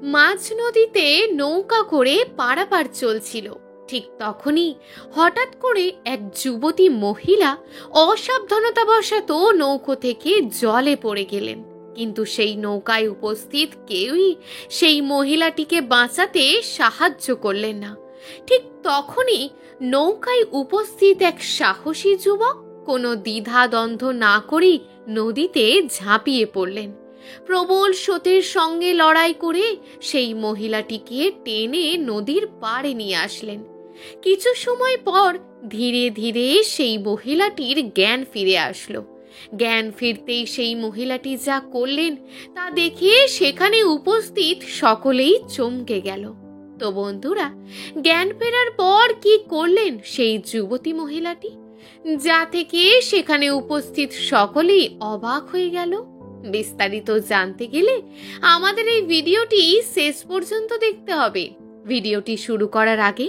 মাঝ নদীতে নৌকা করে পারাপার চলছিল। ঠিক তখনই হঠাৎ করে এক যুবতী মহিলা অসাবধানতাবশত নৌকো থেকে জলে পড়ে গেলেন। কিন্তু সেই নৌকায় উপস্থিত কেউই সেই মহিলাটিকে বাঁচাতে সাহায্য করলেন না। ঠিক তখনই নৌকায় উপস্থিত এক সাহসী যুবক কোনো দ্বিধাদ্বন্দ্ব না করেই নদীতে ঝাঁপিয়ে পড়লেন। প্রবল স্রোতের সঙ্গে লড়াই করে সেই মহিলাটিকে টেনে নদীর পাড়ে নিয়ে আসলেন। কিছু সময় পর ধীরে ধীরে সেই মহিলাটির জ্ঞান ফিরে আসলো। জ্ঞান ফিরতেই সেই মহিলাটি যা করলেন তা দেখে সেখানে উপস্থিত সকলেই চমকে গেল। তো বন্ধুরা, জ্ঞান ফেরার পর কি করলেন সেই যুবতী মহিলাটি, যা থেকে সেখানে উপস্থিত সকলেই অবাক হয়ে গেল? বিস্তারিত জানতে গেলে আমাদের এই ভিডিওটি শেষ পর্যন্ত দেখতে হবে। ভিডিওটি শুরু করার আগে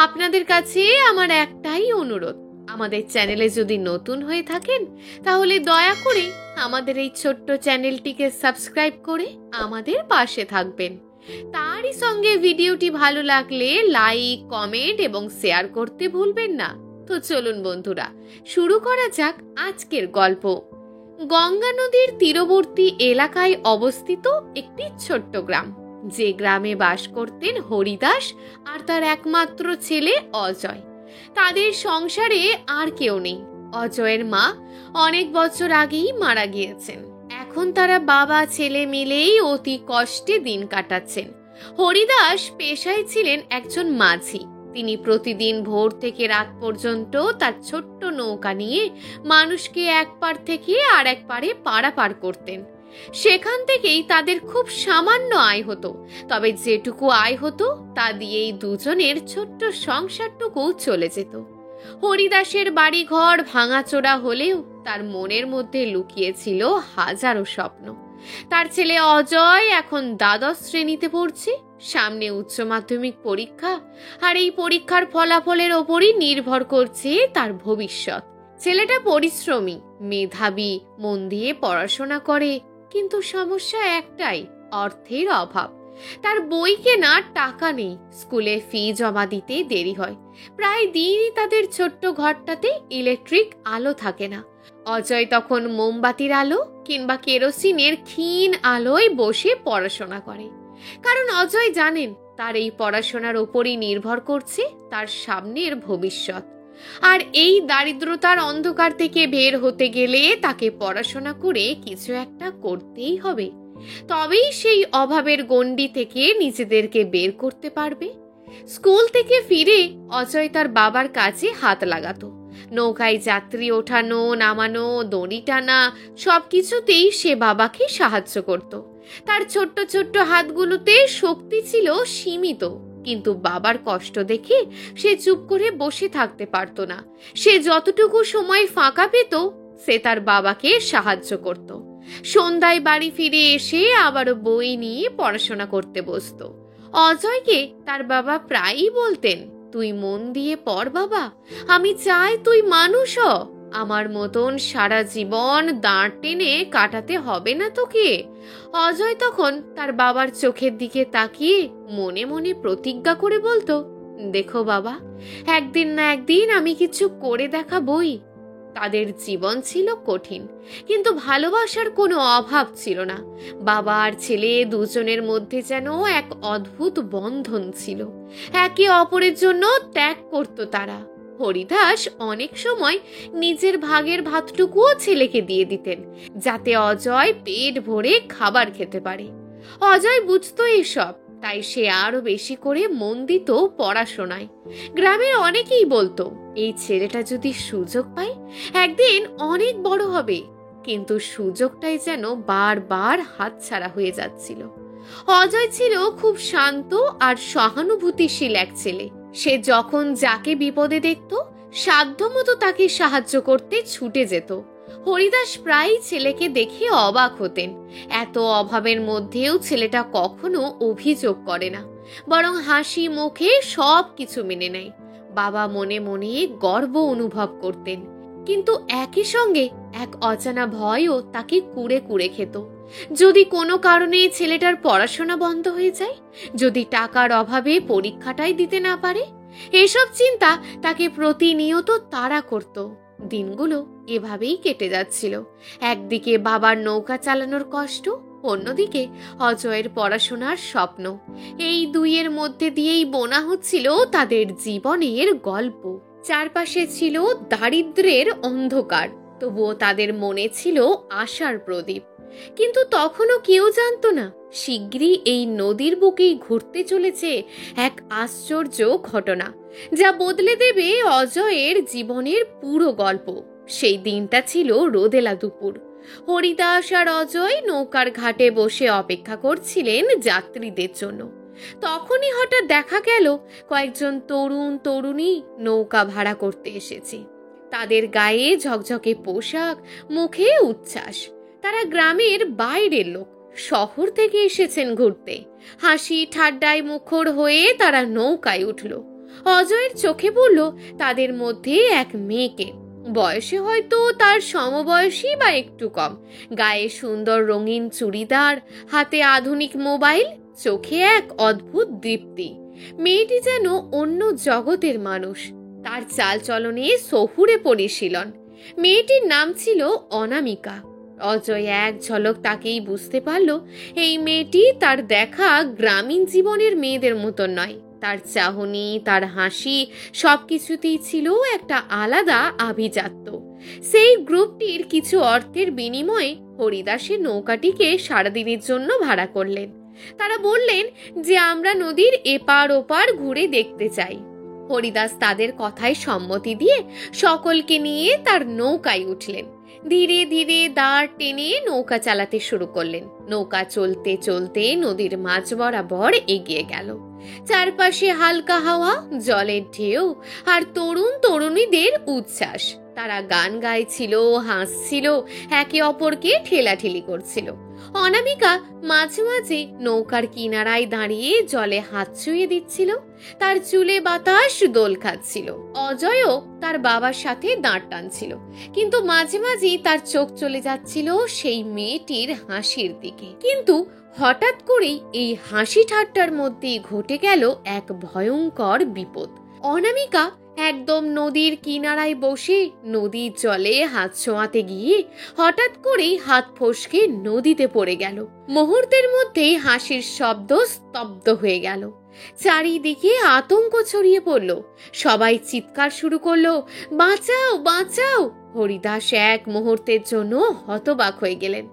আপনাদের কাছে আমার একটাই অনুরোধ, আমাদের চ্যানেলে যদি নতুন হয়ে থাকেন তাহলে দয়া করে আমাদের এই ছোট্ট চ্যানেলটিকে সাবস্ক্রাইব করে আমাদের পাশে থাকবেন। তারই সঙ্গে ভিডিওটি ভালো লাগলে লাইক, কমেন্ট এবং শেয়ার করতে ভুলবেন না। তো চলুন বন্ধুরা, শুরু করা যাক আজকের গল্প। গঙ্গা নদীর তীরবর্তী এলাকায় অবস্থিত একটি ছোট্ট গ্রাম, যে গ্রামে বাস করতেন হরিদাস আর তার একমাত্র ছেলে অজয়। তাদের সংসারে আর কেউ নেই। অজয়ের মা অনেক বছর আগেই মারা গিয়েছেন। এখন তারা বাবা ছেলে মিলেই অতি কষ্টে দিন কাটাচ্ছেন। হরিদাস পেশায় ছিলেন একজন মাঝি। তিনি প্রতিদিন ভোর থেকে রাত পর্যন্ত তার ছোট্ট নৌকা নিয়ে মানুষকে এক পার থেকে আর এক পারে পারাপার করতেন। সেখান থেকেই তাদের খুব সামান্য আয় হতো, তবে যেটুকু আয় হতো তা দিয়েই দুজনের ছোট্ট সংসারটুকু চলে যেত। হরিদাসের বাড়িঘর ভাঙাচোরা হলেও তার মনের মধ্যে লুকিয়েছিল হাজারো স্বপ্ন। তার ছেলে অজয় এখন দ্বাদশ শ্রেণীতে পড়ছে। সামনে উচ্চ মাধ্যমিক পরীক্ষা, আর এই পরীক্ষার ফলাফলের ওপরই নির্ভর করছে তার ভবিষ্যৎ। ছেলেটা পরিশ্রমী, মেধাবী, মন দিয়ে পড়াশোনা করে, কিন্তু সমস্যা একটাই, অর্থের অভাব। তার বই কেনার টাকা নেই, স্কুলে ফি জমা দিতে দেরি হয়, প্রায় দিনই তাদের ছোট্ট ঘরটাতে ইলেকট্রিক আলো থাকে না। অজয় তখন মোমবাতির আলো কিংবা কেরোসিনের ক্ষীণ আলোয় বসে পড়াশোনা করে, কারণ অজয় জানেন তার এই পড়াশোনার ওপরই নির্ভর করছে তার সামনের ভবিষ্যৎ। আর এই দারিদ্রতার অন্ধকার থেকে বের হতে গেলে তাকে পড়াশোনা করে কিছু একটা করতেই হবে, তবেই সেই অভাবের গণ্ডি থেকে নিজেদেরকে বের করতে পারবে। স্কুল থেকে ফিরে অজয় তার বাবার কাছে হাত লাগাতো। নৌকায় যাত্রী ওঠানো, নামানো, দড়ি টানা, সবকিছুতেই সে বাবাকে সাহায্য করত। তার ছোট্ট ছোট্ট হাতগুলোতে শক্তি ছিল সীমিত, কিন্তু বাবার কষ্ট দেখে সে চুপ করে বসে থাকতে পারত না। সে যতটুকু সময় ফাঁকা পেত সে তার বাবাকে সাহায্য করত। সন্ধ্যায় বাড়ি ফিরে এসে আবারও বই নিয়ে পড়াশোনা করতে বসতো। অজয়কে তার বাবা প্রায়ই বলতেন, তুই মন দিয়ে পড় বাবা, আমি চাই তুই মানুষ হ, আমার মতন সারা জীবন দাঁড় টেনে কাটাতে হবে না তোকে। অজয় তখন তার বাবার চোখের দিকে তাকিয়ে মনে মনে প্রতিজ্ঞা করে বলতো, দেখো বাবা, একদিন না একদিন আমি কিছু করে দেখাবই। তাদের জীবন ছিল কঠিন, কিন্তু ভালোবাসার কোনো অভাব ছিল না। বাবা আর ছেলে দুজনের মধ্যে যেন এক অদ্ভুত বন্ধন ছিল। একে অপরের জন্য ত্যাগ করত তারা। হরিদাস অনেক সময় নিজের ভাগের ভাতটুকুও ছেলেকে দিয়ে দিতেন, যাতে অজয় পেট ভরে খাবার খেতে পারে। অজয় বুঝতো এসব, তাই সে আরো বেশি করে মন দিত পড়াশোনায়। গ্রামের অনেকেই বলতো, এই ছেলেটা যদি সুযোগ পায় একদিন অনেক বড় হবে, কিন্তু সুযোগটাই যেন বারবার হাতছাড়া হয়ে যাচ্ছিল। অজয় ছিল খুব শান্ত আর সহানুভূতিশীল এক ছেলে। সে যখন যাকে বিপদে দেখত সাধ্যমতো তাকে সাহায্য করতে ছুটে যেত। হরিদাস প্রায়ই ছেলেকে দেখে অবাক হতেন। এত অভাবের মধ্যেও ছেলেটা কখনো অভিযোগ করে না, বরং হাসি মুখে সব কিছু মেনে নেয়। বাবা মনে মনে গর্ব অনুভব করতেন, কিন্তু একই সঙ্গে এক অজানা ভয়ও তাকে কুড়ে কুড়ে খেত। যদি কোনো কারণে ছেলেটার পড়াশোনা বন্ধ হয়ে যায়, যদি টাকার অভাবে পরীক্ষাটাই দিতে না পারে, এসব চিন্তা তাকে প্রতিনিয়ত তাড়া করত। দিনগুলো এভাবেই কেটে যাচ্ছিল। একদিকে বাবার নৌকা চালানোর কষ্ট, অন্যদিকে অজয়ের পড়াশোনার স্বপ্ন। এই দুইয়ের মধ্যে দিয়েই বোনা হচ্ছিল তাদের জীবনের গল্প। চারপাশে ছিল দারিদ্র্যের অন্ধকার, তবুও তাদের মনে ছিল আশার প্রদীপ। কিন্তু তখনও কেউ জানতো না, শিগগিরই এই নদীর বুকেই ঘুরতে চলেছে এক আশ্চর্য ঘটনা, যা বদলে দেবে অজয়ের জীবনের পুরো গল্প। সেই দিনটা ছিল রোদেলা দুপুর। হরিদাস আর অজয় নৌকার ঘাটে বসে অপেক্ষা করছিলেন যাত্রীদের জন্য। তখনই হঠাৎ দেখা গেল কয়েকজন তরুণ তরুণী নৌকা ভাড়া করতে এসেছে। তাদের গায়ে ঝকঝকে পোশাক, মুখে উচ্ছ্বাস। তারা গ্রামের বাইরের লোক, শহর থেকে এসেছেন ঘুরতে। হাসি ঠাড্ডায় মুখর হয়ে তারা নৌকায় উঠল। অজয়ের চোখে পড়ল তাদের মধ্যে এক মেয়েকে। বয়সে হয়তো তার সমবয়সী বা একটু কম। গায়ে সুন্দর রঙিন চুড়িদার, হাতে আধুনিক মোবাইল, চোখে এক অদ্ভুত দীপ্তি। মেয়েটি যেন অন্য জগতের মানুষ, তার চালচলনে শহুরে পরিশীলন। মেয়েটির নাম ছিল অনামিকা। অজয় এক ঝলক তাকেই বুঝতে পারল এই মেয়েটি তার দেখা গ্রামীণ জীবনের মেয়েদের মতো নয়। তার চাহনি, তার হাসি, সবকিছুতেই ছিল একটা আলাদা আভিজাত্য। সেই গ্রুপটির কিছু অর্থের বিনিময়ে হরিদাসের নৌকাটিকে সারাদিনের জন্য ভাড়া করলেন। তারা বললেন যে আমরা নদীর এপার ওপার ঘুরে দেখতে চাই। হরিদাস তাদের কথায় সম্মতি দিয়ে সকলকে নিয়ে তার নৌকায় উঠলেন। ধীরে ধীরে দাঁড় টেনে নৌকা চালাতে শুরু করলেন। নৌকা চলতে চলতে নদীর মাঝ বরাবর এগিয়ে গেল। চারপাশে হালকা হাওয়া, জলের ঢেউ আর তরুণ তরুণীদের উচ্ছ্বাস। তারা গান গাইছিল, হাসছিল, একে অপরকে ঠেলাঠেলি করছিল। অনামিকা মাঝে মাঝে নৌকার কিনারায় দাঁড়িয়ে জলে হাত ছুঁয়ে দিচ্ছিল। তার চুলে বাতাস দোল খাচ্ছিল। অজয়ও তার বাবার সাথে দাঁড় টানছিল, কিন্তু মাঝে মাঝেই তার চোখ চলে যাচ্ছিল সেই মেয়েটির হাসির দিকে। কিন্তু হঠাৎ করেই এই হাসি ঠাট্টার মধ্যেই ঘটে গেল এক ভয়ঙ্কর বিপদ। অনামিকা একদম নদীর কিনারায় বসে নদীর জলে হাত ছোঁয়াতে গিয়ে হঠাৎ করেই হাত ফসকে নদীতে পড়ে গেল। মুহূর্তের মধ্যেই হাসির শব্দ স্তব্ধ হয়ে গেল। চারিদিকে আতঙ্ক ছড়িয়ে পড়ল। সবাই চিৎকার শুরু করলো, বাঁচাও বাঁচাও! হরিদাস এক মুহূর্তের জন্য হতবাক হয়ে গেলেন,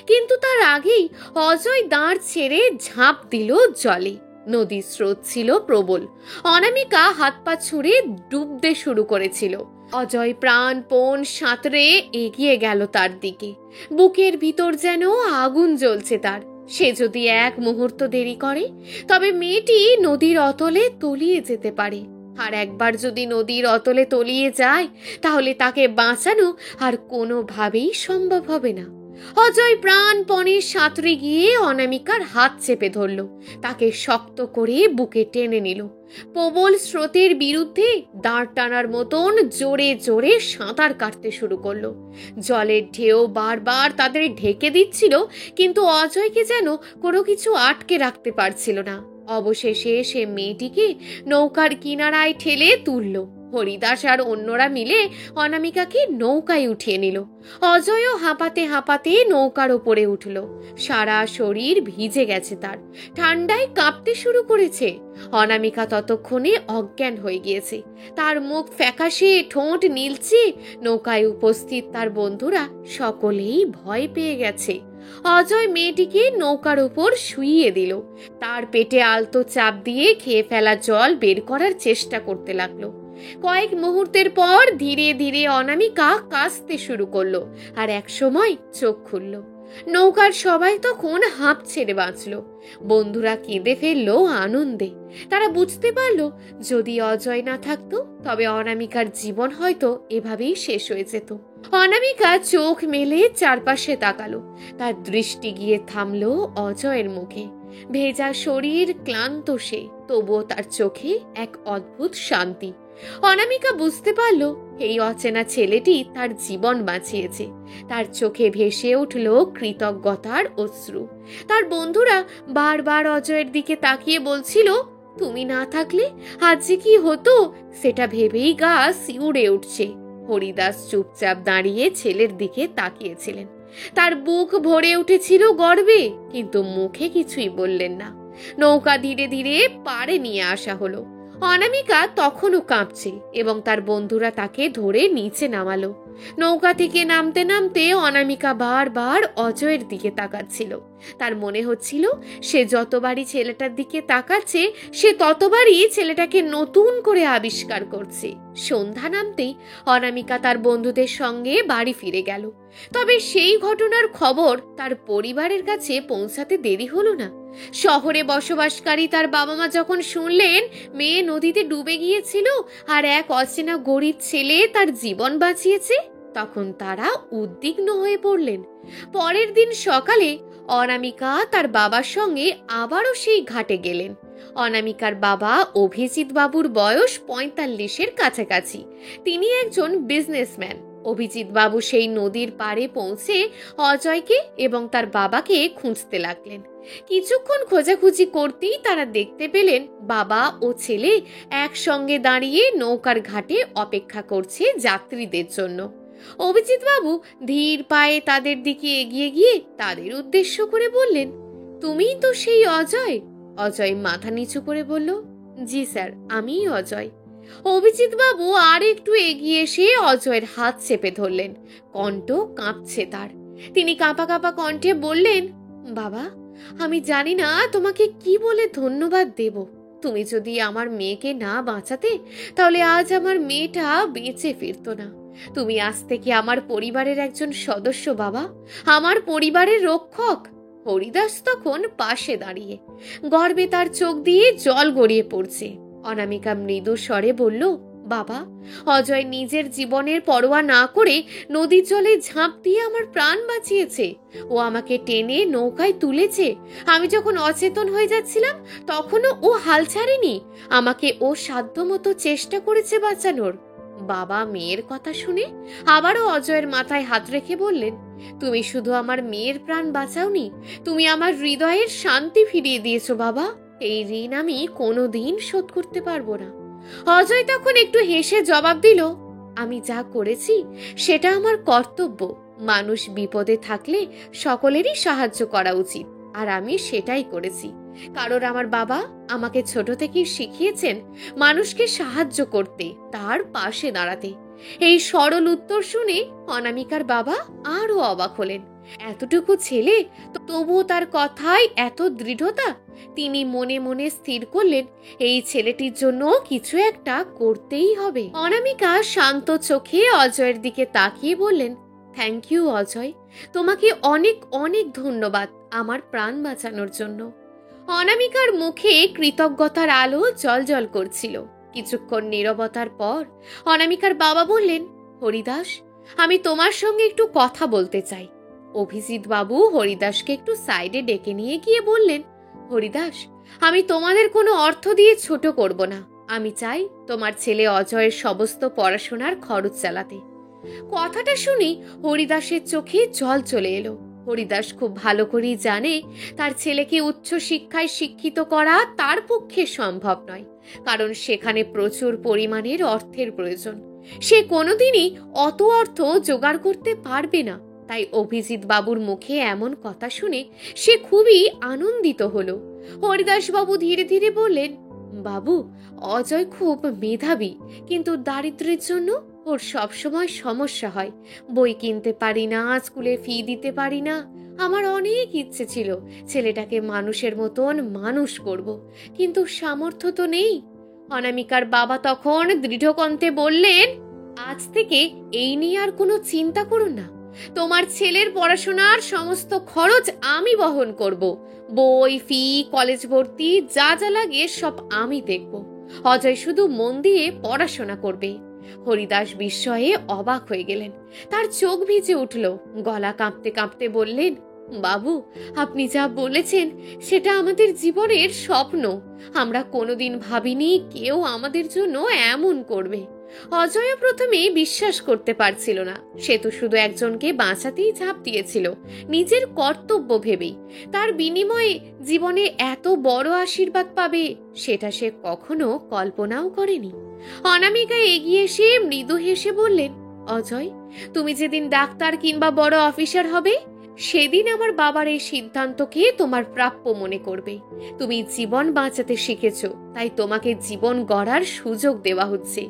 কিন্তু তার আগেই অজয় দাঁড় ছেড়ে ঝাঁপ দিল জলে। নদীর স্রোত ছিল প্রবল। অনামিকা হাত পা ছুঁড়ে ডুবতে শুরু করেছিল। অজয় প্রাণপণ সাঁতরে এগিয়ে গেল তার দিকে। বুকের ভিতর যেন আগুন জ্বলছে তার। সে যদি এক মুহূর্ত দেরি করে, তবে মেয়েটি নদীর অতলে তলিয়ে যেতে পারে। আর একবার যদি নদীর অতলে তলিয়ে যায়, তাহলে তাকে বাঁচানো আর কোনোভাবেই সম্ভব হবে না। অজয় প্রাণপণে সাঁতরে গিয়ে অনামিকার হাত চেপে ধরল, তাকে শক্ত করে বুকে টেনে নিল। প্রবল স্রোতের বিরুদ্ধে দাঁড় টানার মতন জোরে জোরে সাঁতার কাটতে শুরু করলো। জলের ঢেউ বারবার তাদের ঢেকে দিচ্ছিল, কিন্তু অজয়কে যেন কোনো কিছু আটকে রাখতে পারছিল না। অবশেষে সে মেয়েটিকে নৌকার কিনারায় ঠেলে তুলল। হরিদাস আর অন্যরা মিলে অনামিকাকে নৌকায় উঠিয়ে নিল। অজয়ও হাঁপাতে হাঁপাতে নৌকার ওপরে উঠল। সারা শরীর ভিজে গেছে তার, ঠান্ডায় কাঁপতে শুরু করেছে। অনামিকা ততক্ষণে অজ্ঞান হয়ে গিয়েছে, তার মুখ ফ্যাকাশে, ঠোঁট নীলচে। নৌকায় উপস্থিত তার বন্ধুরা সকলেই ভয় পেয়ে গেছে। অজয় মেয়েটিকে নৌকার উপর শুইয়ে দিল। তার পেটে আলতো চাপ দিয়ে খেয়ে ফেলা জল বের করার চেষ্টা করতে লাগলো। কয়েক মুহূর্তের পর ধীরে ধীরে অনামিকা কাঁচতে শুরু করলো, আর এক সময় চোখ খুলল। নৌকার সবাই তখন হাঁপ ছেড়ে বাঁচল। বন্ধুরা কেঁদে ফেললো আনন্দে। তারা বুঝতে পারলো যদি অজয় না থাকতো তবে অনামিকার জীবন হয়তো এভাবেই শেষ হয়ে যেত। অনামিকা চোখ মেলে চারপাশে তাকালো। তার দৃষ্টি গিয়ে থামলো অজয়ের মুখে। ভেজা শরীর, ক্লান্ত সে, তবুও তার চোখে এক অদ্ভুত শান্তি। অনামিকা বুঝতে পারলো এই অচেনা ছেলেটি তার জীবন বাঁচিয়েছে। তার চোখে ভেসে উঠল কৃতজ্ঞতার অশ্রু। তার বন্ধুরা বারবার অজয়ের দিকে তাকিয়ে বলছিল, তুমি না থাকলে আজ যে কি হতো সেটা ভেবেই গা শিউরে উঠছে। হরিদাস চুপচাপ দাঁড়িয়ে ছেলের দিকে তাকিয়েছিলেন। তার বুক ভরে উঠেছিল গর্বে, কিন্তু মুখে কিছুই বললেন না। নৌকা ধীরে ধীরে পাড়ে নিয়ে আসা হলো। অনামিকা তখনও কাঁপছে এবং তার বন্ধুরা তাকে ধরে নিচে নামালো। নৌকা থেকে নামতে নামতে অনামিকা বারবার অজয়ের দিকে তাকাচ্ছিল। তার মনে হচ্ছিল সে যতবারই ছেলেটার দিকে তাকাচ্ছে সে ততবারই ছেলেটাকে নতুন করে আবিষ্কার করছে। সন্ধ্যা নামতেই অনামিকা তার বন্ধুদের সঙ্গে বাড়ি ফিরে গেল। তবে সেই ঘটনার খবর তার পরিবারের কাছে পৌঁছাতে দেরি হলো না। শহরে বসবাসকারী তার বাবা মা যখন শুনলেন মেয়ে নদীতে ডুবে গিয়েছিল আর এক অচেনা গরিব ছেলে তার জীবন বাঁচিয়েছে, তখন তারা উদ্বিগ্ন হয়ে পড়লেন। পরের দিন সকালে অনামিকা তার বাবার সঙ্গে আবারও সেই ঘাটে গেলেন। অনামিকার বাবা অভিজিৎ বাবুর বয়স 45-এর কাছাকাছি। তিনি একজন বিজনেসম্যান। অভিজিৎ বাবু সেই নদীর পাড়ে পৌঁছে অজয়কে এবং তার বাবাকে খুঁজতে লাগলেন। কিছুক্ষণ খোঁজাখুঁজি করতেই তারা দেখতে পেলেন বাবা ও ছেলে একসঙ্গে দাঁড়িয়ে নৌকার ঘাটে অপেক্ষা করছে যাত্রীদের জন্য। অভিজিৎ বাবু ধীর পায়ে তাদের দিকে এগিয়ে গিয়ে তাদের উদ্দেশ্য করে বললেন, তুমিই তো সেই অজয়? অজয় মাথা নিচু করে বলল, জি স্যার, আমিই অজয়। অভিজিৎ বাবু আর একটু এগিয়ে এসে অজয়ের হাত চেপে ধরলেন। কণ্ঠ কাঁপছে তার। তিনি কাঁপা কাঁপা কণ্ঠে বললেন, বাবা, আমি জানি না তোমাকে কি বলে ধন্যবাদ দেব। তুমি যদি আমার মেয়েকে না বাঁচাতে তাহলে আজ আমার মেয়েটা বেঁচে ফিরতো না। তুমি আজ থেকে আমার পরিবারের একজন সদস্য বাবা, আমার পরিবারের রক্ষক। হরিদাস তখন পাশে দাঁড়িয়ে, গর্বে তার চোখ দিয়ে জল গড়িয়ে পড়ছে। অনামিকা মৃদু স্বরে বলল, বাবা, অজয় নিজের জীবনের পরোয়া না করে নদীর জলে ঝাঁপ দিয়ে আমার প্রাণ বাঁচিয়েছে। ও আমাকে টেনে নৌকায় তুলেছে। আমি যখন অচেতন হয়ে যাচ্ছিলাম তখনও ও হাল ছাড়েনি। আমাকে ও সাধ্যমতো চেষ্টা করেছে বাঁচানোর। বাবা মেয়ের কথা শুনে আবারও অজয়ের মাথায় হাত রেখে বললেন, তুমি শুধু আমার মেয়ের প্রাণ বাঁচাওনি, তুমি আমার হৃদয়ের শান্তি ফিরিয়ে দিয়েছো বাবা। এই ঋণ আমি কোনোদিন শোধ করতে পারবো না। অজয় তখন একটু হেসে জবাব দিল, আমি যা করেছি সেটা আমার কর্তব্য। মানুষ বিপদে থাকলে সকলেরই সাহায্য করা উচিত, আর আমি সেটাই করেছি। কারণ আমার বাবা আমাকে ছোট থেকেই শিখিয়েছেন মানুষকে সাহায্য করতে, তার পাশে দাঁড়াতে। এই সরল উত্তর শুনে অনামিকার বাবা আরো অবাক হলেন। এতটুকু ছেলে, তবুও তার কথায় এত দৃঢ়তা। তিনি মনে মনে স্থির করলেন এই ছেলেটির জন্য কিছু একটা করতেই হবে। অনামিকা শান্ত চোখে অজয়ের দিকে তাকিয়ে বললেন, থ্যাংক ইউ অজয়, তোমাকে অনেক অনেক ধন্যবাদ আমার প্রাণ বাঁচানোর জন্য। অনামিকার মুখে কৃতজ্ঞতার আলো জ্বলজ্বল করছিল। কিছুক্ষণ নীরবতার পর অনামিকার বাবা বললেন, হরিদাস, আমি তোমার সঙ্গে একটু কথা বলতে চাই। অভিজিৎ বাবু হরিদাসকে একটু সাইডে ডেকে নিয়ে গিয়ে বললেন, হরিদাস, আমি তোমাদের কোনো অর্থ দিয়ে ছোট করব না। আমি চাই তোমার ছেলে অজয়ের সমস্ত পড়াশোনার খরচ চালাতে। কথাটা শুনি হরিদাসের চোখে জল চলে এলো। হরিদাস খুব ভালো করেই জানে তার ছেলেকে উচ্চ শিক্ষায় শিক্ষিত করা তার পক্ষে সম্ভব নয়, কারণ সেখানে প্রচুর পরিমাণের অর্থের প্রয়োজন। সে কোনোদিনই অত অর্থ জোগাড় করতে পারবে না। তাই অভিজিৎ বাবুর মুখে এমন কথা শুনে সে খুবই আনন্দিত হলো। হরিদাস বাবু ধীরে ধীরে বললেন, বাবু, অজয় খুব মেধাবী, কিন্তু দারিদ্র্যের জন্য ওর সবসময় সমস্যা হয়। বই কিনতে পারি না, স্কুলে ফি দিতে পারি না। আমার অনেক ইচ্ছে ছিল ছেলেটাকে মানুষের মতন মানুষ করব, কিন্তু সামর্থ্য তো নেই। অনামিকার বাবা তখন দৃঢ় কণ্ঠে বললেন, আজ থেকে এই নিয়ে আর কোনো চিন্তা করুন না। তোমার ছেলের পড়াশোনার সমস্ত খরচ আমি বহন করব। বই, ফি, কলেজ ভর্তি যা যা লাগে সব আমি দেখব। অজয় শুধু মন দিয়ে পড়াশোনা করবে। হরিদাস বিস্ময়ে অবাক হয়ে গেলেন। তার চোখ ভিজে উঠল। গলা কাঁপতে কাঁপতে বললেন, বাবু, আপনি যা বলেছেন সেটা আমাদের জীবনের স্বপ্ন। আমরা কোনোদিন ভাবিনি কেউ আমাদের জন্য এমন করবে। অজয় প্রথমে বিশ্বাস করতে পারছিল না। সে তো শুধু একজনকে বাঁচাতেই ঝাঁপ দিয়েছিল, নিজের কর্তব্য ভেবেই। তার বিনিময়ে জীবনে এত বড় আশীর্বাদ পাবে সেটা সে কখনো কল্পনাও করেনি। অনামিকা এগিয়ে এসে মৃদু হেসে বললেন, অজয়, তুমি যেদিন ডাক্তার কিংবা বড় অফিসার হবে সেদিন আমার বাবার এই সিদ্ধান্তকে তোমার প্রাপ্য মনে করবে। তুমি জীবন বাঁচাতে শিখেছো, তাই তোমাকে জীবন গড়ার সুযোগ দেওয়া হচ্ছে।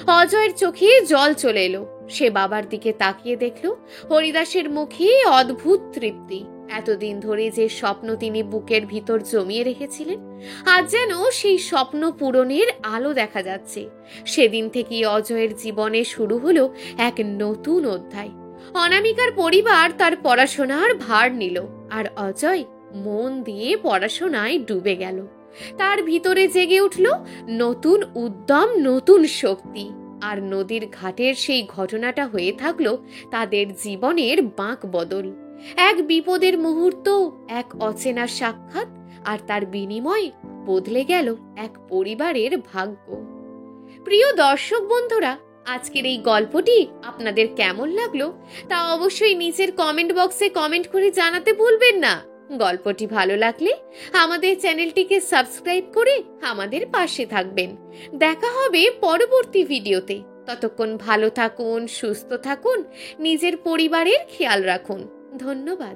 অজয়ের চোখে জল চলে এলো। সে বাবার দিকে তাকিয়ে দেখল হরিদাসের মুখে অদ্ভুত তৃপ্তি। এতদিন ধরে যে স্বপ্ন তিনি বুকের ভিতর জমিয়ে রেখেছিলেন, আজ যেন সেই স্বপ্ন পূরণের আলো দেখা যাচ্ছে। সেদিন থেকেই অজয়ের জীবনে শুরু হলো এক নতুন অধ্যায়। অনামিকার পরিবার তার পড়াশোনার ভার নিল, আর অজয় মন দিয়ে পড়াশোনায় ডুবে গেল। তার ভিতরে জেগে উঠল নতুন উদ্যম, নতুন শক্তি। আর নদীর ঘাটের সেই ঘটনাটা হয়ে থাকলো তাদের জীবনের বাঁক বদল। এক বিপদের মুহূর্ত, এক অচেনা সাক্ষাৎ, আর তার বিনিময়ে বদলে গেল এক পরিবারের ভাগ্য। প্রিয় দর্শক বন্ধুরা, আজকের এই গল্পটি আপনাদের কেমন লাগলো তা অবশ্যই নিচের কমেন্ট বক্সে কমেন্ট করে জানাতে ভুলবেন না। গল্পটি ভালো লাগলে আমাদের চ্যানেলটিকে সাবস্ক্রাইব করে আমাদের পাশে থাকবেন। দেখা হবে পরবর্তী ভিডিওতে। ততক্ষণ ভালো থাকুন, সুস্থ থাকুন, নিজের পরিবারের খেয়াল রাখুন। ধন্যবাদ।